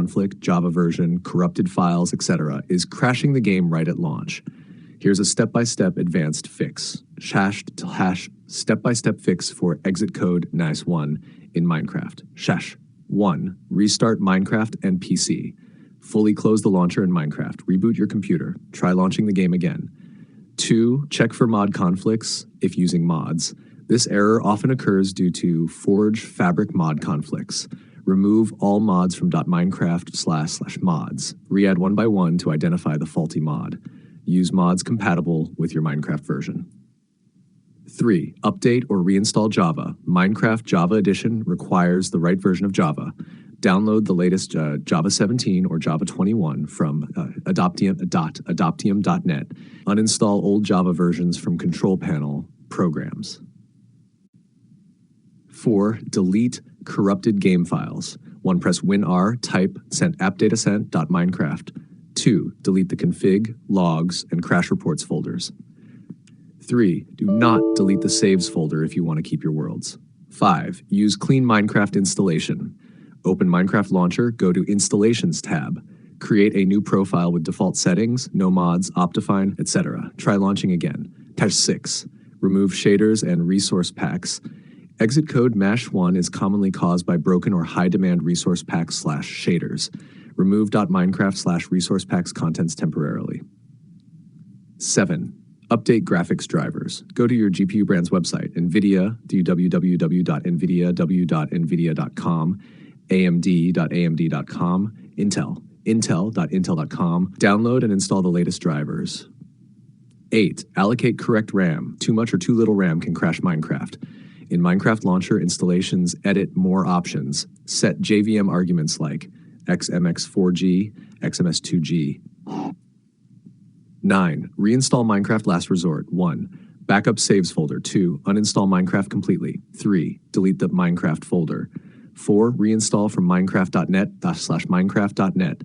conflict, Java version, corrupted files, etc., is crashing the game right at launch. Here's a step-by-step advanced fix. Step-by-step fix for exit code nice1 in Minecraft. 1. Restart Minecraft and PC. Fully close the launcher in Minecraft. Reboot your computer. Try launching the game again. 2. Check for mod conflicts if using mods. This error often occurs due to Forge Fabric mod conflicts. Remove all mods from .minecraft/mods. Re-add one by one to identify the faulty mod. Use mods compatible with your Minecraft version. 3. Update or reinstall Java. Minecraft Java Edition requires the right version of Java. Download the latest Java 17 or Java 21 from adoptium.net. Uninstall old Java versions from Control Panel programs. 4. Delete corrupted game files. 1. Press WinR, type send appdatasent.minecraft. 2. Delete the config, logs, and crash reports folders. 3. Do not delete the saves folder if you want to keep your worlds. 5. Use clean Minecraft installation. Open Minecraft Launcher, go to Installations tab. Create a new profile with default settings, no mods, OptiFine, etc. Try launching again. 6. Remove shaders and resource packs. Exit code MASH1 is commonly caused by broken or high-demand resource packs/shaders. Remove .minecraft/resource packs contents temporarily. 7. Update graphics drivers. Go to your GPU brand's website, NVIDIA, www.nvidia.nvidia.com, amd.amd.com, intel.intel.com. Download and install the latest drivers. 8. Allocate correct RAM. Too much or too little RAM can crash Minecraft. In Minecraft Launcher installations, edit more options. Set JVM arguments like XMX4G, XMS2G. 9. Reinstall Minecraft last resort. 1. Backup saves folder. 2. Uninstall Minecraft completely. 3. Delete the Minecraft folder. 4. Reinstall from minecraft.net/minecraft.net.